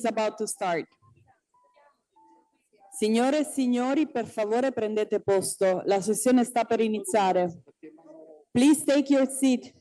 about to start. Signore e signori, per favore prendete posto. La sessione sta per iniziare. Please take your seat.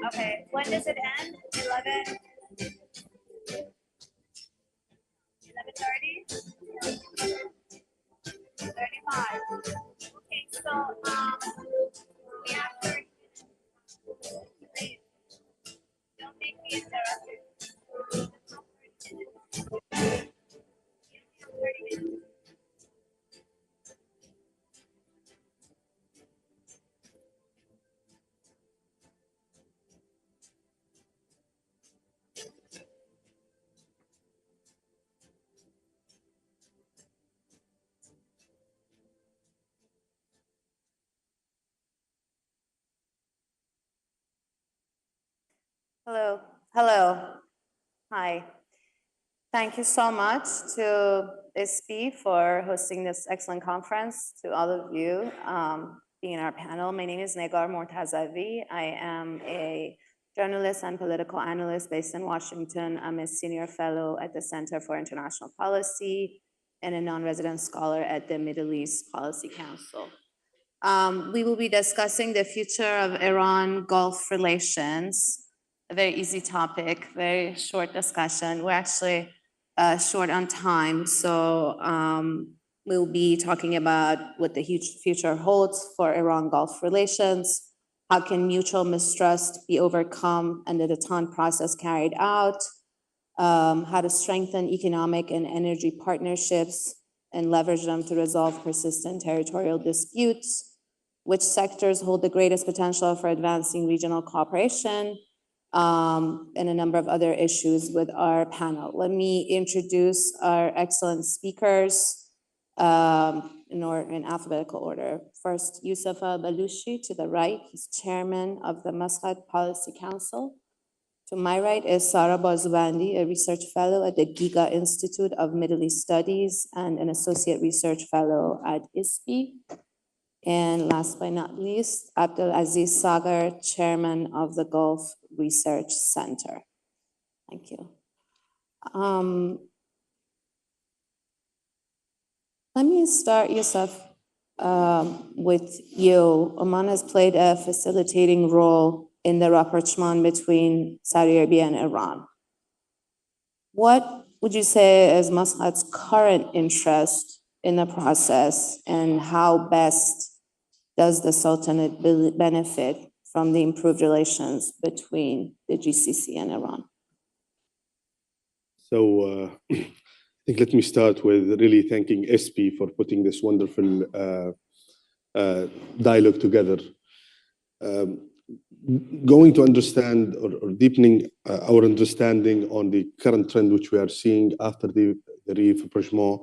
Okay, when does it end? 11? 11:30? 35. Okay, so we have 30 minutes. Don't make me interrupted. 30 minutes. Hello. Hi. Thank you so much to ISPI for hosting this excellent conference, to all of you being in our panel. My name is Negar Mortazavi. I am a journalist and political analyst based in Washington. I'm a senior fellow at the Center for International Policy and a non-resident scholar at the Middle East Policy Council. We will be discussing the future of Iran-Gulf relations, a very easy topic, very short discussion. We're actually short on time, so we'll be talking about what the huge future holds for Iran-Gulf relations, how can mutual mistrust be overcome and the Bataan process carried out, how to strengthen economic and energy partnerships and leverage them to resolve persistent territorial disputes, which sectors hold the greatest potential for advancing regional cooperation, and a number of other issues with our panel. Let me introduce our excellent speakers in alphabetical order. First, Youssef Balushi to the right, he's chairman of the Muscat Policy Council. To my right is Sara Bazubandi, a research fellow at the Giga Institute of Middle East Studies and an associate research fellow at ISPI. And last but not least, Abdulaziz Sagar, chairman of the Gulf Research Center. Thank you. Let me start, Youssef, with you. Oman has played a facilitating role in the rapprochement between Saudi Arabia and Iran. What would you say is Muscat's current interest in the process, and how best does the Sultanate benefit from the improved relations between the GCC and Iran? So I think let me start with really thanking SP for putting this wonderful dialogue together. Going to understand or deepening our understanding on the current trend which we are seeing after the rapprochement,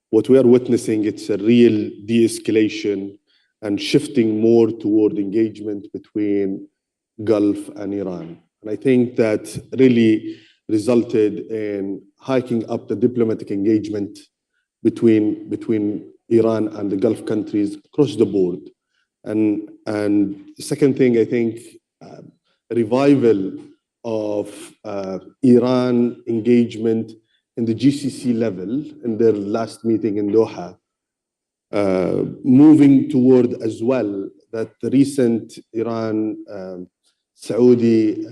what we are witnessing, it's a real de-escalation and shifting more toward engagement between Gulf and Iran. And I think that really resulted in hiking up the diplomatic engagement between Iran and the Gulf countries across the board. And the second thing, I think, revival of Iran engagement in the GCC level in their last meeting in Doha, moving toward as well that the recent Iran Saudi,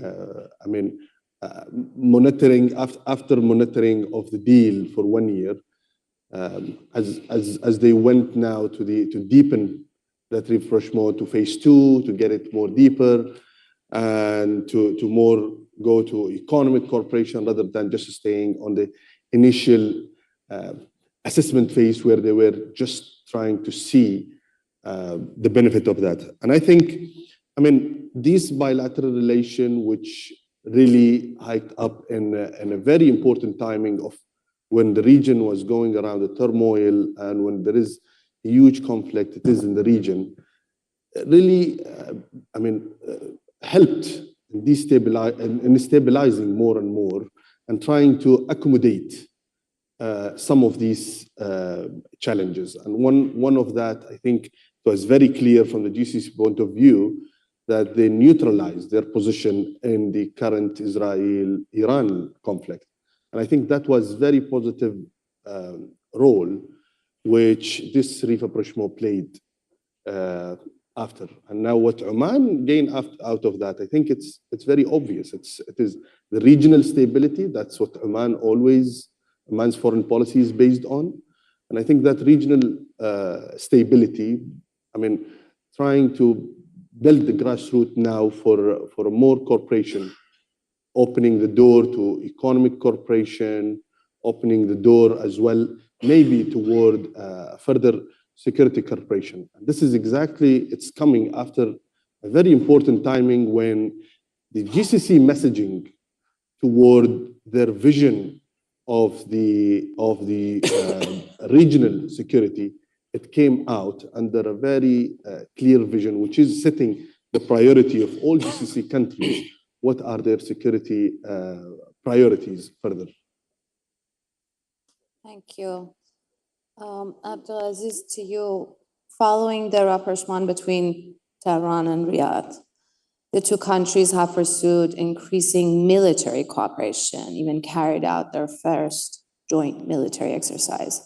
monitoring after monitoring of the deal for 1 year, as they went now to deepen that rapprochement to phase 2, to get it more deeper, and to more go to economic cooperation rather than just staying on the initial assessment phase where they were just trying to see the benefit of that. And I think, this bilateral relation, which really hiked up in a very important timing of when the region was going around the turmoil and when there is a huge conflict, it is in the region, really, helped in stabilizing more and more and trying to accommodate some of these challenges. And one of that, I think, was very clear from the GCC point of view that they neutralized their position in the current Israel-Iran conflict. And I think that was very positive role which this rapprochement played after. And now what Oman gained out of that, I think it's very obvious. It is the regional stability. That's what Oman's foreign policy is based on. And I think that regional stability, trying to build the grassroots now for a more cooperation, opening the door to economic cooperation, opening the door as well, maybe toward further security cooperation. And this is exactly, it's coming after a very important timing when the GCC messaging toward their vision of the regional security, it came out under a very clear vision, which is setting the priority of all GCC countries. What are their security priorities further? Thank you. Abdulaziz, to you, following the rapprochement between Tehran and Riyadh, the two countries have pursued increasing military cooperation, even carried out their first joint military exercise.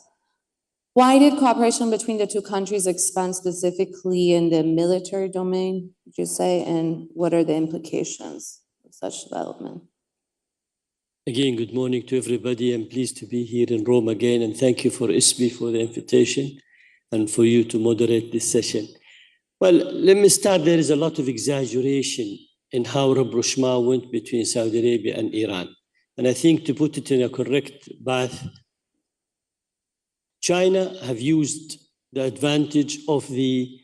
Why did cooperation between the two countries expand specifically in the military domain, would you say, and what are the implications of such development? Again, good morning to everybody. I'm pleased to be here in Rome again, and thank you for ISBI for the invitation and for you to moderate this session. Well, let me start. There is a lot of exaggeration in how rapprochement went between Saudi Arabia and Iran. And I think to put it in a correct path, China have used the advantage of the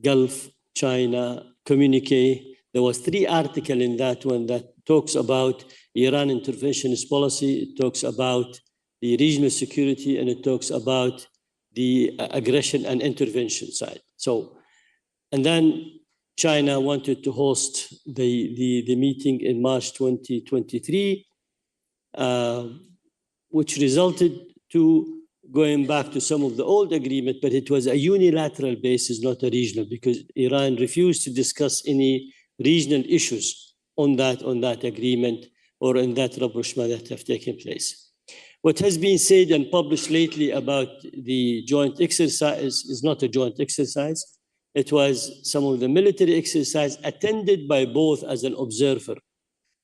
Gulf-China communique. There was 3 articles in that one that talks about Iran interventionist policy, it talks about the regional security, and it talks about the aggression and intervention side. So, and then China wanted to host the meeting in March 2023, which resulted to going back to some of the old agreement, but it was a unilateral basis, not a regional, because Iran refused to discuss any regional issues on that agreement or in that rapprochement that have taken place. What has been said and published lately about the joint exercise is not a joint exercise. It was some of the military exercise attended by both as an observer,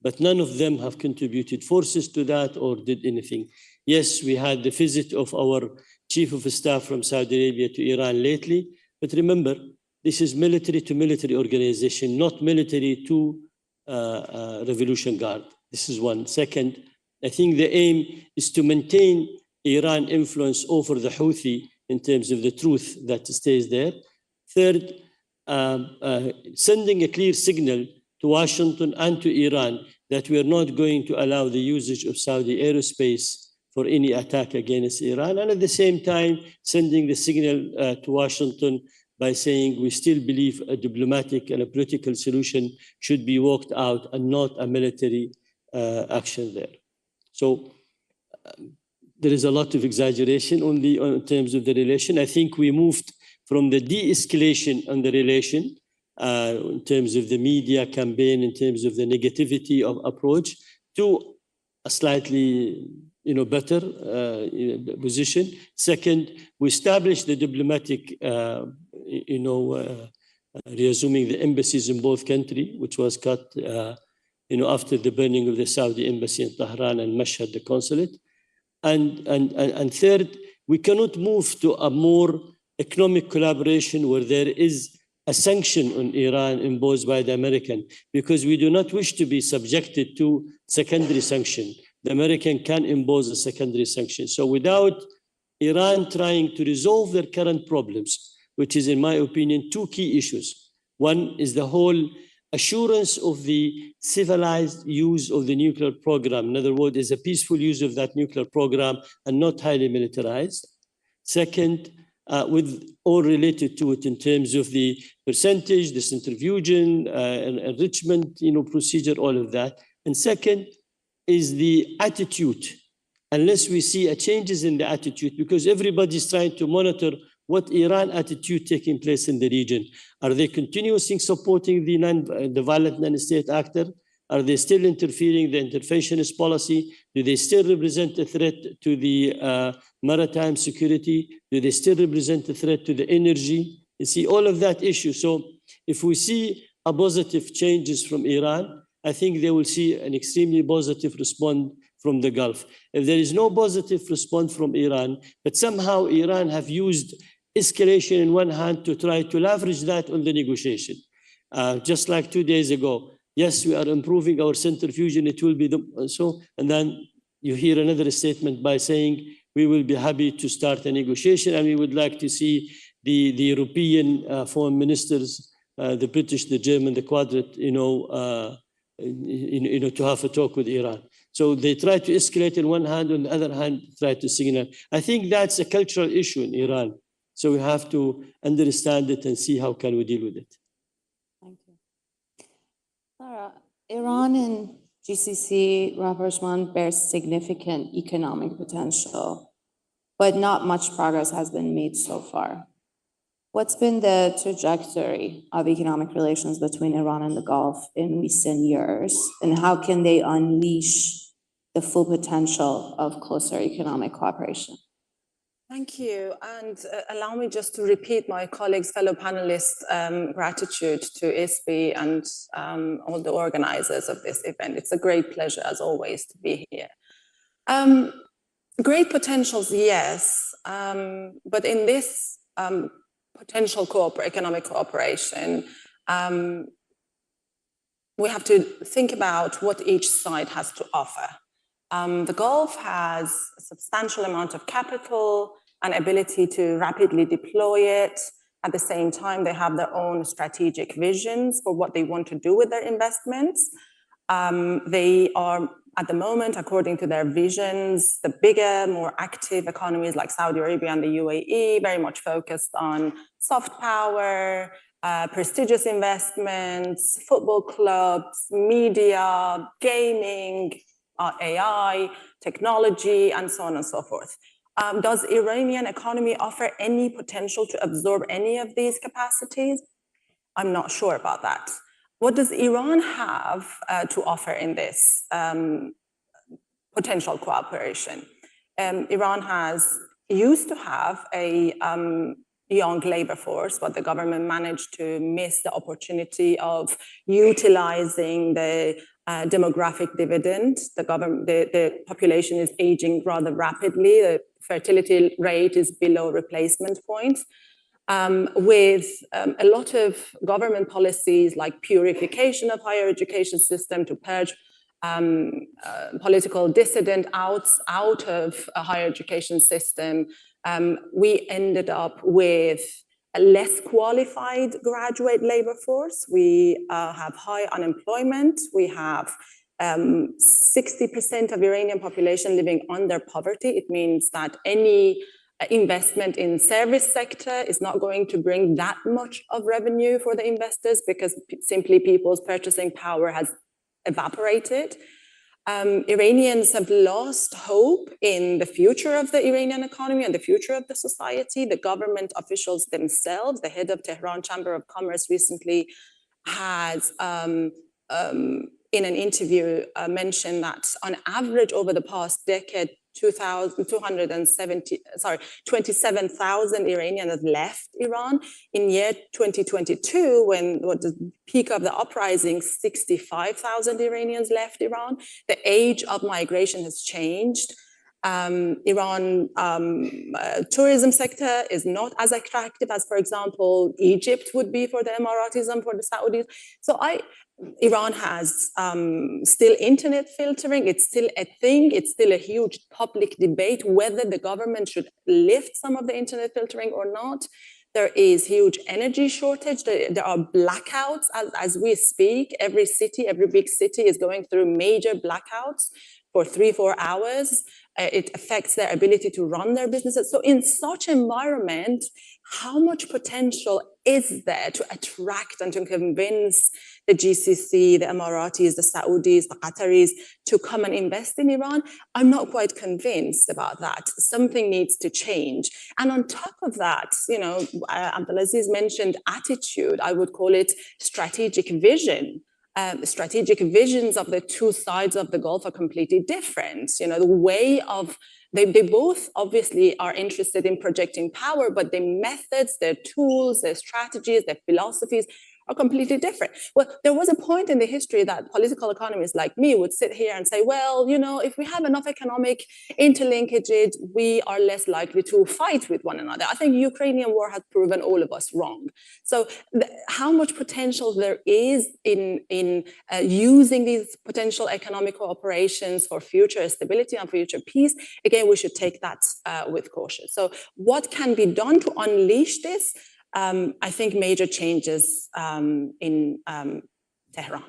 but none of them have contributed forces to that or did anything. Yes, we had the visit of our chief of staff from Saudi Arabia to Iran lately, but remember, this is military to military organization, not military to Revolution Guard. This is one. Second, I think the aim is to maintain Iran influence over the Houthi in terms of the truth that stays there. Third, sending a clear signal to Washington and to Iran that we are not going to allow the usage of Saudi aerospace for any attack against Iran. And at the same time, sending the signal to Washington by saying we still believe a diplomatic and a political solution should be worked out and not a military action there. So there is a lot of exaggeration only in terms of the relation. I think we moved from the de-escalation on the relation in terms of the media campaign, in terms of the negativity of approach, to a slightly better position. Second, we established the diplomatic, reassuming the embassies in both countries, which was cut after the burning of the Saudi embassy in Tehran and Mashhad, the consulate. And third, we cannot move to a more economic collaboration where there is a sanction on Iran imposed by the American, because we do not wish to be subjected to secondary sanction. The American can impose a secondary sanction. So without Iran trying to resolve their current problems, which is, in my opinion, two key issues. One is the whole assurance of the civilized use of the nuclear program. In other words, is a peaceful use of that nuclear program and not highly militarized. Second, with all related to it in terms of the percentage, the centrifusion, enrichment, procedure, all of that. And second is the attitude. Unless we see a changes in the attitude, because everybody's trying to monitor what Iran attitude taking place in the region. Are they continuously supporting the violent non-state actor? Are they still interfering the interventionist policy? Do they still represent a threat to the maritime security? Do they still represent a threat to the energy? You see, all of that issue. So if we see a positive changes from Iran, I think they will see an extremely positive response from the Gulf. If there is no positive response from Iran, but somehow Iran have used escalation in one hand to try to leverage that on the negotiation. Just like 2 days ago, yes, we are improving our centrifusion, it will be so, and then you hear another statement by saying, we will be happy to start a negotiation and we would like to see the European foreign ministers, the British, the German, the Quadrant, to have a talk with Iran. So they try to escalate in one hand, on the other hand, try to signal. I think that's a cultural issue in Iran. So we have to understand it and see how can we deal with it. Thank you. Sarah, Iran and GCC rapprochement bears significant economic potential, but not much progress has been made so far. What's been the trajectory of economic relations between Iran and the Gulf in recent years, and how can they unleash the full potential of closer economic cooperation? Thank you. And allow me just to repeat my colleagues, fellow panelists' gratitude to ISPI and all the organizers of this event. It's a great pleasure, as always, to be here. Great potentials, yes. But in this potential economic cooperation, we have to think about what each side has to offer. The Gulf has a substantial amount of capital and ability to rapidly deploy it. At the same time, they have their own strategic visions for what they want to do with their investments. They are, at the moment, according to their visions, the bigger, more active economies like Saudi Arabia and the UAE, very much focused on soft power, prestigious investments, football clubs, media, gaming, AI, technology, and so on and so forth. Does Iranian economy offer any potential to absorb any of these capacities? I'm not sure about that. What does Iran have to offer in this potential cooperation? Iran used to have a young labor force, but the government managed to miss the opportunity of utilizing the demographic dividend. The population is aging rather rapidly. The fertility rate is below replacement point. With a lot of government policies like purification of higher education system to purge political dissident out of a higher education system, we ended up with a less qualified graduate labor force. We have high unemployment. We have 60% of Iranian population living under poverty. It means that any investment in service sector is not going to bring that much of revenue for the investors because simply people's purchasing power has evaporated. Iranians have lost hope in the future of the Iranian economy and the future of the society. The government officials themselves, the head of Tehran Chamber of Commerce recently has, in an interview, mentioned that on average over the past decade, 27,000 Iranians have left Iran. In year 2022, when the peak of the uprising, 65,000 Iranians left Iran. The age of migration has changed. Iran tourism sector is not as attractive as, for example, Egypt would be for the Emiratis and for the Saudis. So Iran has still internet filtering. It's still a thing. It's still a huge public debate whether the government should lift some of the internet filtering or not. There is huge energy shortage. There are blackouts as we speak. Every city, every big city is going through major blackouts for 3-4 hours. It affects their ability to run their businesses. So in such environment, how much potential is there to attract and to convince the GCC, the Emiratis, the Saudis, the Qataris to come and invest in Iran? I'm not quite convinced about that. Something needs to change. And on top of that, you know, Abdulaziz mentioned attitude. I would call it strategic vision. Strategic visions of the two sides of the Gulf are completely different. You know, the way of, they both obviously are interested in projecting power, but their methods, their tools, their strategies, their philosophies are completely different. Well, there was a point in the history that political economists like me would sit here and say, well, you know, if we have enough economic interlinkages, we are less likely to fight with one another. I think the Ukrainian war has proven all of us wrong. So how much potential there is in using these potential economic cooperations for future stability and future peace, again, we should take that with caution. So what can be done to unleash this? I think major changes in Tehran.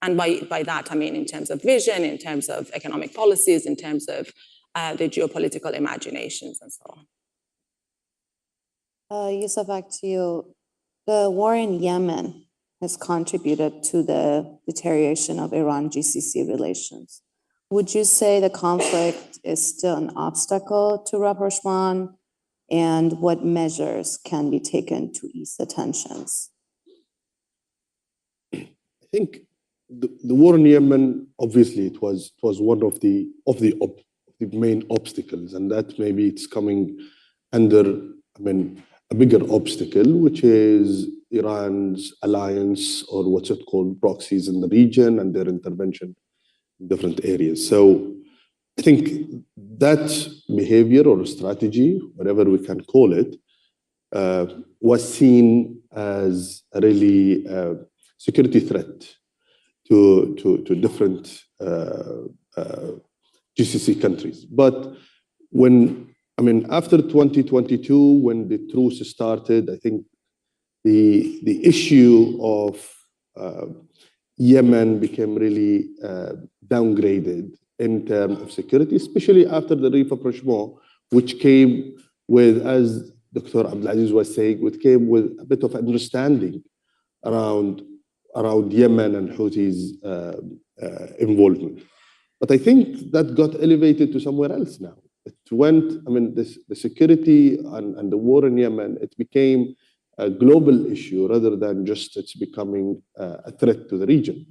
And by that, I mean in terms of vision, in terms of economic policies, in terms of the geopolitical imaginations and so on. Yusuf, back to you. The war in Yemen has contributed to the deterioration of Iran-GCC relations. Would you say the conflict is still an obstacle to rapprochement? And what measures can be taken to ease the tensions? I think the war in Yemen, obviously, it was one of the main obstacles, and that maybe it's coming under, I mean, a bigger obstacle, which is Iran's alliance, or what's it called, proxies in the region and their intervention in different areas. So I think that behavior or strategy, whatever we can call it, was seen as a really security threat to different GCC countries. But after 2022, when the truce started, I think the issue of Yemen became really downgraded in terms of security, especially after the rapprochement, which came with, as Dr. Abdulaziz was saying, which came with a bit of understanding around Yemen and Houthis' involvement. But I think that got elevated to somewhere else now. It went, the security and the war in Yemen, it became a global issue rather than just it's becoming a threat to the region.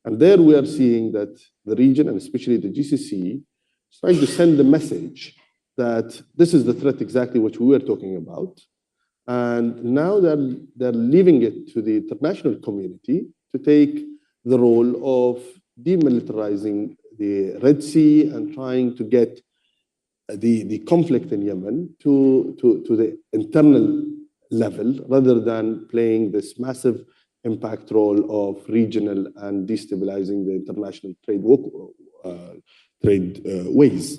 And there we are seeing that the region, and especially the GCC, is trying to send the message that this is the threat exactly which we were talking about. And now they're leaving it to the international community to take the role of demilitarizing the Red Sea and trying to get the conflict in Yemen to the internal level, rather than playing this massive impact role of regional and destabilizing the international trade ways.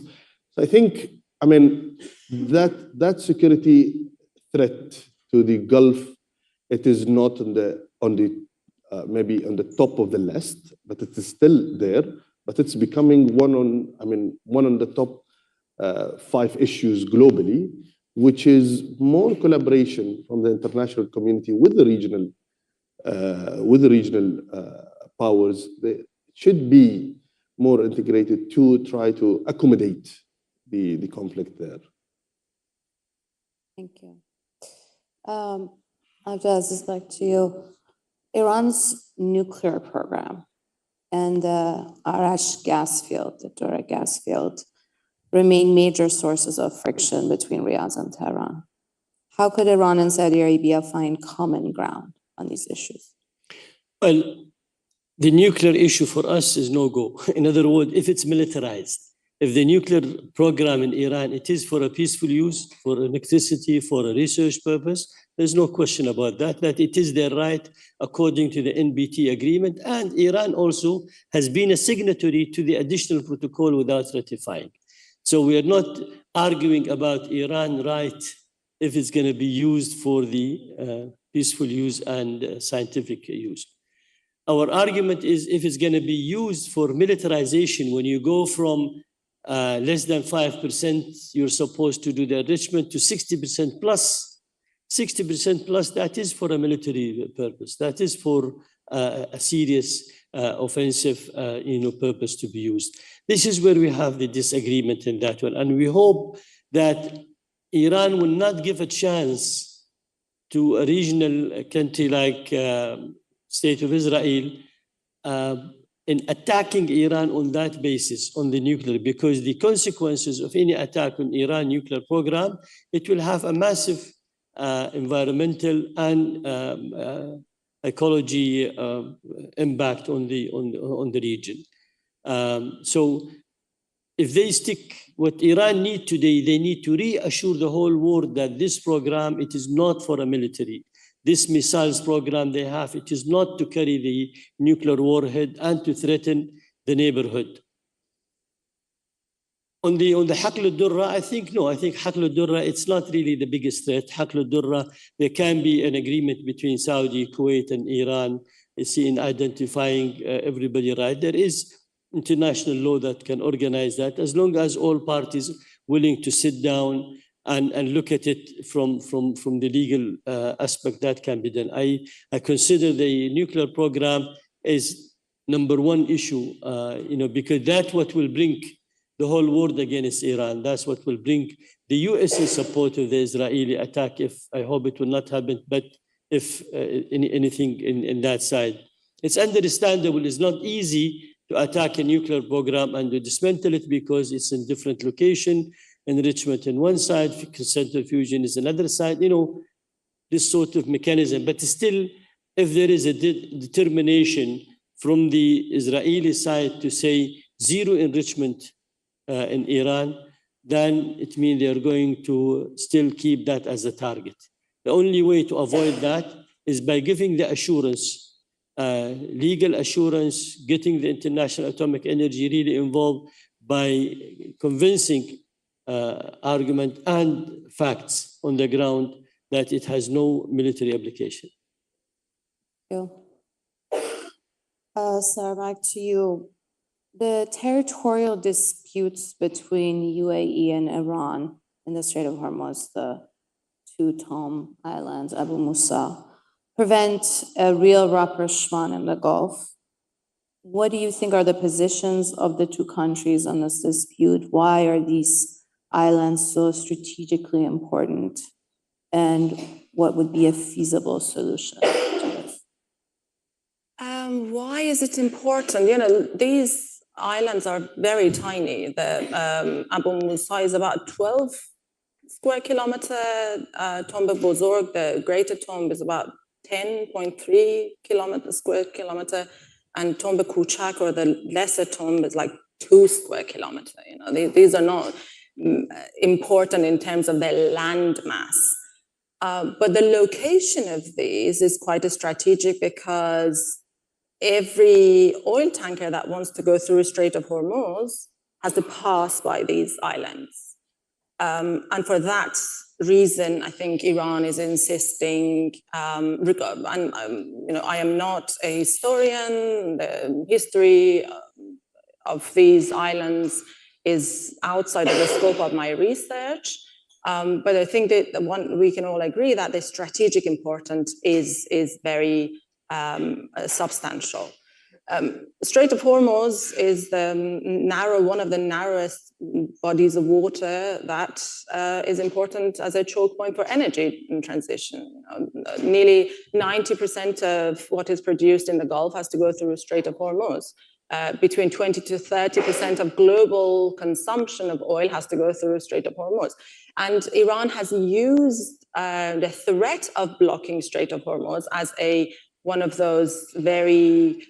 So I think, that security threat to the Gulf, it is not maybe on the top of the list, but it is still there. But it's becoming one on the top 5 issues globally, which is more collaboration from the international community with the regional powers. They should be more integrated to try to accommodate the conflict there. Thank you. Abdulaziz, back to you. Iran's nuclear program and the Arash gas field, the Dura gas field, remain major sources of friction between Riyadh and Tehran. How could Iran and Saudi Arabia find common ground on these issues? Well, the nuclear issue for us is no go. In other words, if it's militarized, if the nuclear program in Iran, it is for a peaceful use, for electricity, for a research purpose, there's no question about that, that it is their right according to the NPT agreement. And Iran also has been a signatory to the additional protocol without ratifying. So we are not arguing about Iran's right if it's going to be used for the peaceful use and scientific use. Our argument is if it's going to be used for militarization, when you go from less than 5%, you're supposed to do the enrichment to 60% plus. 60% plus, that is for a military purpose. That is for a serious offensive purpose to be used. This is where we have the disagreement in that one. And we hope that Iran will not give a chance to a regional country like State of Israel in attacking Iran on that basis, on the nuclear, because the consequences of any attack on Iran nuclear program, it will have a massive environmental and ecology impact on the region. So if they stick, what Iran need today, they need to reassure the whole world that this program, it is not for a military. This missiles program they have, it is not to carry the nuclear warhead and to threaten the neighborhood. On the Haql al-Durra, I think no. I think Haql al-Durra, it's not really the biggest threat. Haql al-Durra, there can be an agreement between Saudi, Kuwait, and Iran, in identifying everybody right. There is international law that can organize that, as long as all parties willing to sit down and look at it from the legal aspect, that can be done. I consider the nuclear program is number one issue, because that's what will bring the whole world against Iran. That's what will bring the US in support of the Israeli attack, if I hope it will not happen, but if anything in that side. It's understandable, it's not easy to attack a nuclear program and to dismantle it because it's in different location, enrichment in one side, centrifusion is another side, this sort of mechanism. But still, if there is a determination from the Israeli side to say zero enrichment in Iran, then it means they are going to still keep that as a target. The only way to avoid that is by giving the assurance, legal assurance, getting the International Atomic Energy really involved by convincing argument and facts on the ground that it has no military application. Thank you. Sarah, back to you. The territorial disputes between UAE and Iran in the Strait of Hormuz, the two Tom Islands, Abu Musa, prevent a real rapprochement in the Gulf. What do you think are the positions of the two countries on this dispute? Why are these islands so strategically important? And what would be a feasible solution to this? Why is it important? These islands are very tiny. The Abu Musa is about 12 square kilometer. Tombe Bozorg, the greater tomb, is about 10.3 square kilometer. And Tombe Kuchak, or the lesser tomb, is like 2 square kilometer. These are not important in terms of their land mass. But the location of these is quite strategic because every oil tanker that wants to go through Strait of Hormuz has to pass by these islands. And for that reason, I think Iran is insisting, I am not a historian, the history of these islands is outside of the scope of my research. But I think that we can all agree that the strategic importance is very substantial. Strait of Hormuz is one of the narrowest bodies of water that is important as a choke point for energy transition. Nearly 90% of what is produced in the Gulf has to go through Strait of Hormuz. Between 20 to 30% of global consumption of oil has to go through Strait of Hormuz. And Iran has used the threat of blocking Strait of Hormuz as one of those very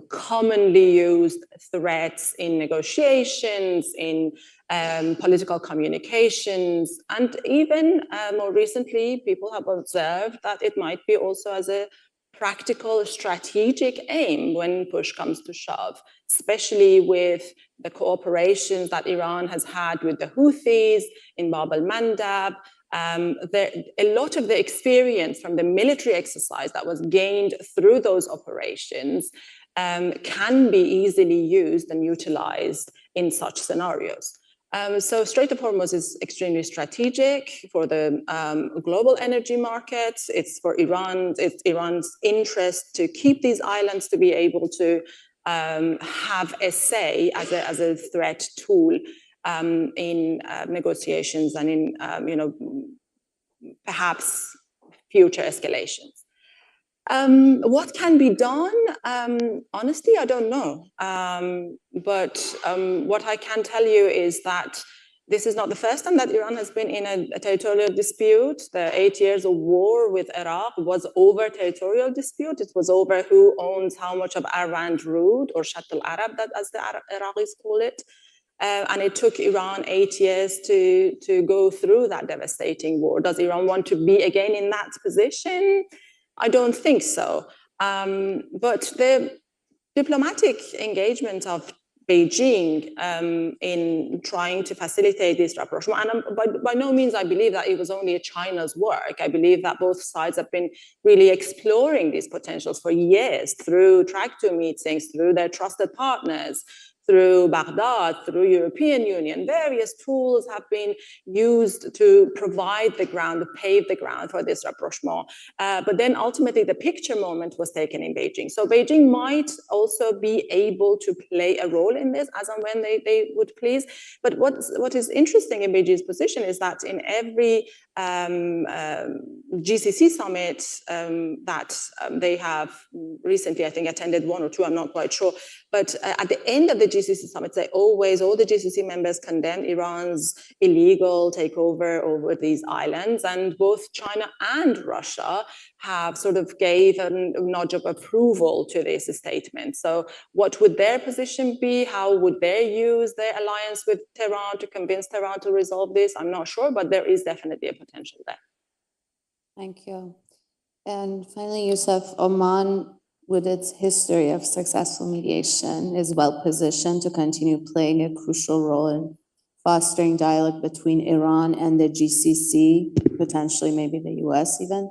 commonly used threats in negotiations, in political communications, and even more recently, people have observed that it might be also as a practical strategic aim when push comes to shove, especially with the cooperations that Iran has had with the Houthis in Bab al-Mandab. A lot of the experience from the military exercise that was gained through those operations can be easily used and utilized in such scenarios. So Strait of Hormuz is extremely strategic for the global energy markets. It's for it's Iran's interest to keep these islands to be able to have a say as a threat tool in negotiations and in perhaps future escalations. What can be done? Honestly, I don't know. But what I can tell you is that this is not the first time that Iran has been in a territorial dispute. The 8 years of war with Iraq was over territorial dispute. It was over who owns how much of Arwand Road, or Shatt al-Arab, as the Iraqis call it. And it took Iran 8 years to go through that devastating war. Does Iran want to be again in that position? I don't think so. But the diplomatic engagement of Beijing in trying to facilitate this rapprochement, and by no means I believe that it was only China's work. I believe that both sides have been really exploring these potentials for years through track-2 meetings, through their trusted partners, through Baghdad, through European Union. Various tools have been used to provide the ground, pave the ground for this rapprochement. But then ultimately the picture moment was taken in Beijing. So Beijing might also be able to play a role in this as and when they would please. But what is interesting in Beijing's position is that in every GCC summit that they have recently, I think, attended one or two, I'm not quite sure, but at the end of the GCC summits, all the GCC members condemn Iran's illegal takeover over these islands, and both China and Russia have sort of gave a nod of approval to this statement. So what would their position be? How would they use their alliance with Tehran to convince Tehran to resolve this? I'm not sure, but there is definitely a potential there. Thank you. And finally, Youssef, Oman, with its history of successful mediation, is well positioned to continue playing a crucial role in fostering dialogue between Iran and the GCC, potentially maybe the US even.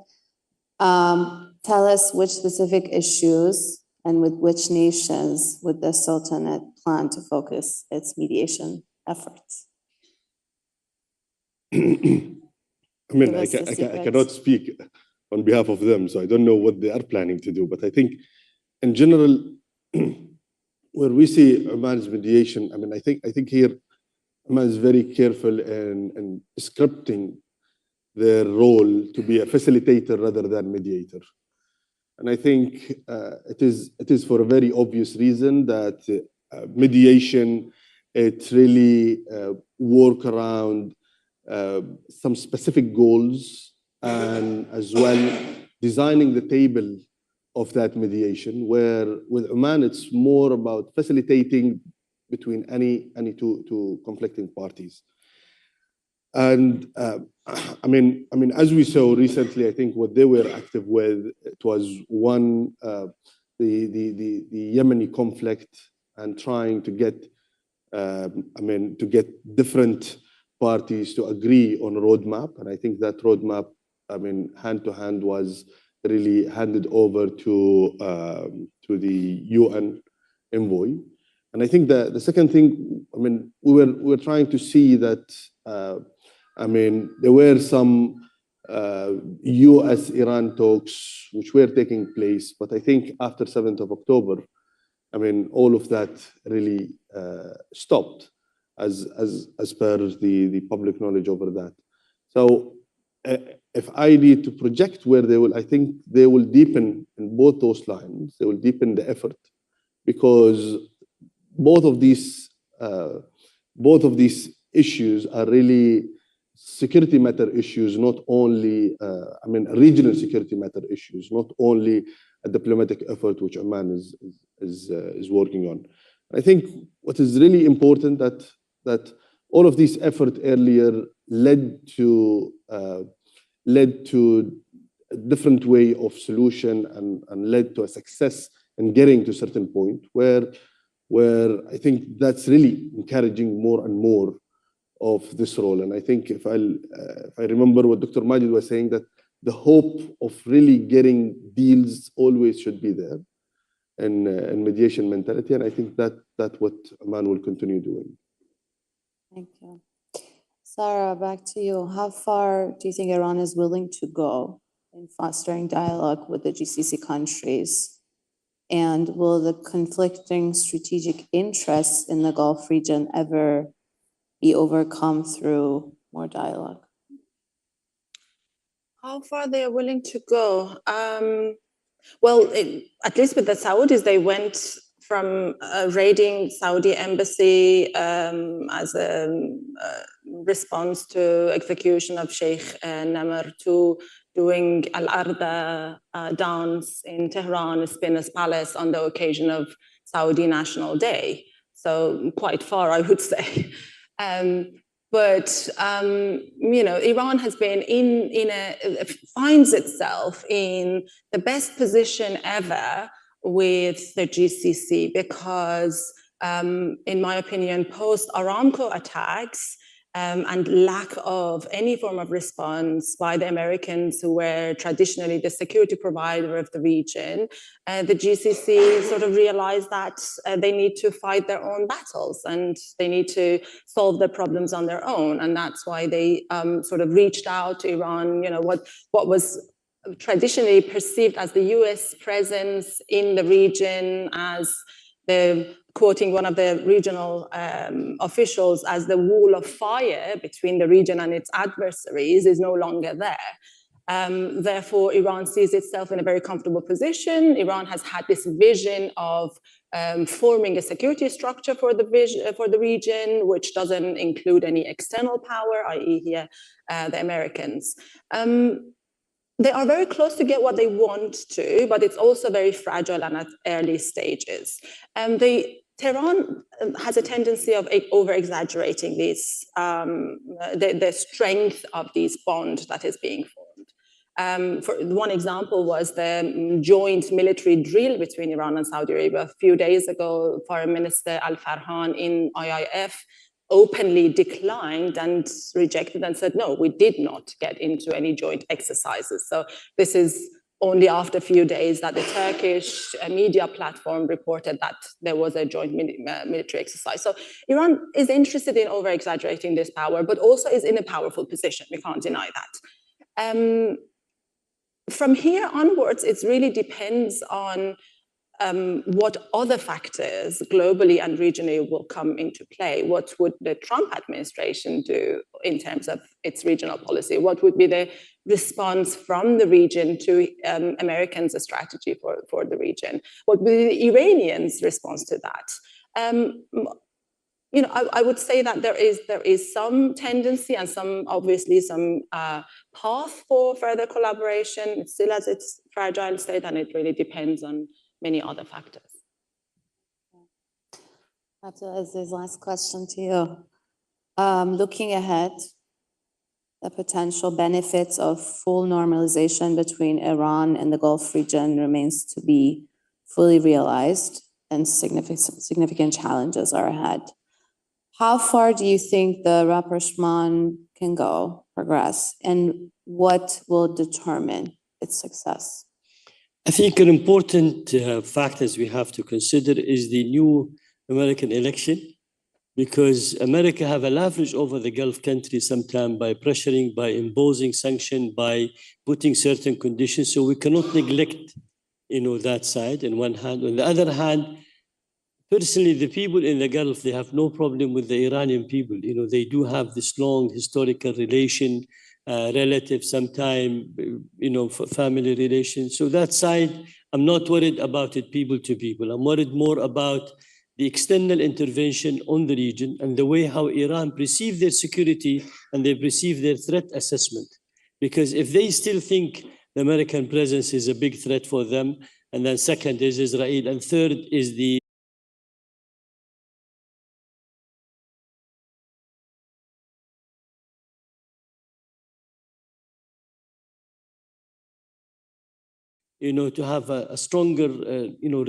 Tell us which specific issues and with which nations would the Sultanate plan to focus its mediation efforts? I mean, I cannot speak on behalf of them, so I don't know what they are planning to do. But I think, in general, where we see Oman's mediation, I mean, I think here Oman is very careful in scripting their role to be a facilitator rather than mediator. And I think it is for a very obvious reason that mediation, it really work around some specific goals, and as well designing the table of that mediation, where with Oman it's more about facilitating between any two conflicting parties. And I mean, as we saw recently, I think what they were active with, it was one, the Yemeni conflict, and trying to get to get different parties to agree on a roadmap. And I think that roadmap, I mean, hand to hand, was really handed over to the UN envoy. And I think the second thing, I mean, we were trying to see that, I mean, there were some US-Iran talks which were taking place, but I think after 7th of October, I mean, all of that really stopped as per the public knowledge over that. So if I need to project where they will, I think they will deepen in both those lines. They will deepen the effort because both of these issues are really security matter issues, not only, I mean, regional security matter issues, not only a diplomatic effort which Oman is working on. I think what is really important that all of these effort earlier led to a different way of solution and led to a success in getting to a certain point where I think that's really encouraging more and more of this role. And I think if I remember what Dr. Majid was saying, that the hope of really getting deals always should be there in mediation mentality. And I think that's what Oman will continue doing. Thank you. Sarah, back to you. How far do you think Iran is willing to go in fostering dialogue with the GCC countries? And will the conflicting strategic interests in the Gulf region ever be overcome through more dialogue? How far they are willing to go? Well, at least with the Saudis, they went from raiding Saudi embassy as a response to execution of Sheikh Namr to doing Al-Arda dance in Tehran, Spinner's Palace on the occasion of Saudi National Day. So quite far, I would say. But you know, Iran has been finds itself in the best position ever with the GCC because, in my opinion, post-Aramco attacks and lack of any form of response by the Americans, who were traditionally the security provider of the region, the GCC sort of realized that they need to fight their own battles and they need to solve their problems on their own. And that's why they sort of reached out to Iran, you know, what was traditionally perceived as the US presence in the region as quoting one of the regional officials as the wall of fire between the region and its adversaries is no longer there. Therefore, Iran sees itself in a very comfortable position. Iran has had this vision of forming a security structure for the region, which doesn't include any external power, i.e. here, the Americans. They are very close to get what they want to, but it's also very fragile and at early stages. Tehran has a tendency of over-exaggerating this, the strength of these bonds that is being formed. For one example was the joint military drill between Iran and Saudi Arabia. A few days ago, Foreign Minister Al-Farhan in IIF openly declined and rejected and said, no, we did not get into any joint exercises. So this is only after a few days that the Turkish media platform reported that there was a joint military exercise. So Iran is interested in over-exaggerating this power, but also is in a powerful position. We can't deny that. From here onwards, it really depends on what other factors globally and regionally will come into play. What would the Trump administration do in terms of its regional policy? What would be the response from the region to Americans' strategy for the region? What would be the Iranians' response to that? You know, I would say that there is some tendency and obviously some path for further collaboration. It still has its fragile state, and it really depends on many other factors. Abdulaziz, last question to you. Looking ahead, the potential benefits of full normalization between Iran and the Gulf region remains to be fully realized, and significant challenges are ahead. How far do you think the rapprochement can progress, and what will determine its success? I think an important factor we have to consider is the new American election, because America have a leverage over the Gulf countries sometimes by pressuring, by imposing sanctions, by putting certain conditions. So we cannot neglect, you know, that side on one hand. On the other hand, personally, the people in the Gulf, they have no problem with the Iranian people. You know, they do have this long historical relation, relative, sometime, you know, family relations. So that side, I'm not worried about it people to people. I'm worried more about the external intervention on the region and the way how Iran perceive their security and they perceive their threat assessment. Because if they still think the American presence is a big threat for them, and then second is Israel, and third is the to have a stronger,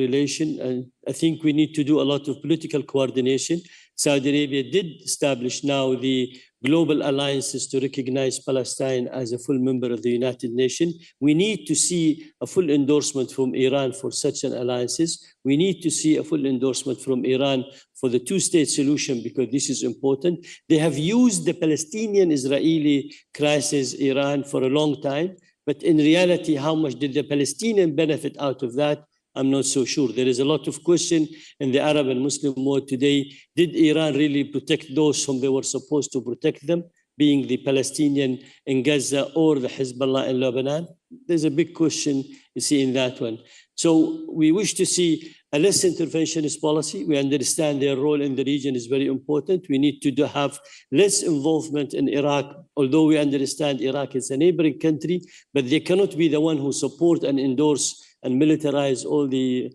relation. And I think we need to do a lot of political coordination. Saudi Arabia did establish now the global alliances to recognize Palestine as a full member of the United Nations. We need to see a full endorsement from Iran for such an alliances. We need to see a full endorsement from Iran for the two-state solution, because this is important. They have used the Palestinian-Israeli crisis, Iran, for a long time. But in reality, how much did the Palestinian benefit out of that? I'm not so sure. There is a lot of question in the Arab and Muslim world today. Did Iran really protect those whom they were supposed to protect them, being the Palestinian in Gaza or the Hezbollah in Lebanon? There's a big question you see in that one. So we wish to see a less interventionist policy. We understand their role in the region is very important. We need to have less involvement in Iraq, although we understand Iraq is a neighboring country, but they cannot be the one who support and endorse and militarize all the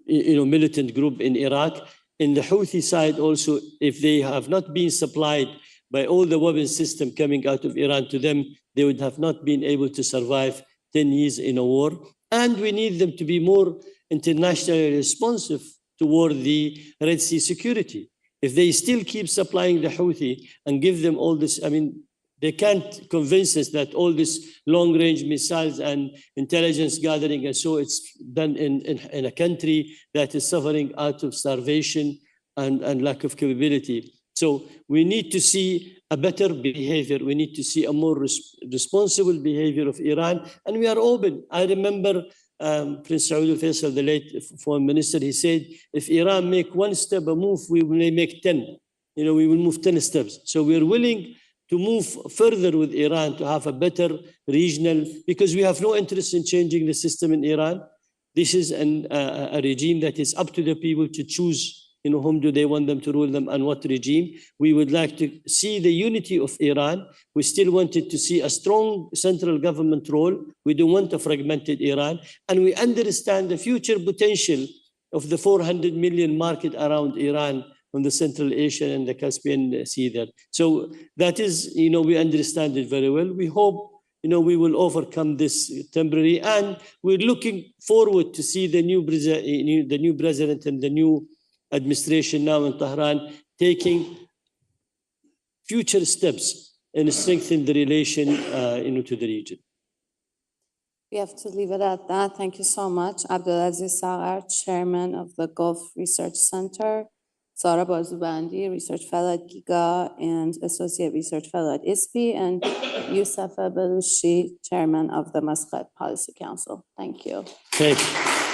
militant group in Iraq. In the Houthi side also, if they have not been supplied by all the weapon system coming out of Iran to them, they would have not been able to survive 10 years in a war. And we need them to be more internationally responsive toward the Red Sea security. If they still keep supplying the Houthi and give them all this, I mean, they can't convince us that all this long-range missiles and intelligence gathering and so it's done in a country that is suffering out of starvation and lack of capability. So we need to see a better behavior. We need to see a more responsible behavior of Iran, and we are open. I remember Prince Saud al-Faisal, the late foreign minister, he said, if Iran make one step, a move, we will make 10. We will move 10 steps. So we're willing to move further with Iran to have a better regional, because we have no interest in changing the system in Iran. This is a regime that is up to the people to choose whom do they want them to rule them and what regime. We would like to see the unity of Iran. We still wanted to see a strong central government role. We don't want a fragmented Iran. And we understand the future potential of the 400 million market around Iran on the Central Asian and the Caspian Sea there. So that is, we understand it very well. We hope, we will overcome this temporary, and we're looking forward to see the new president and the new administration now in Tehran taking future steps in strengthening the relation to the region. We have to leave it at that. Thank you so much. Abdulaziz Sagar, Chairman of the Gulf Research Center, Sara Bazubandi, Research Fellow at GIGA and Associate Research Fellow at ISPI, and Youssef Balushi, Chairman of the Muscat Policy Council. Thank you. Thank you.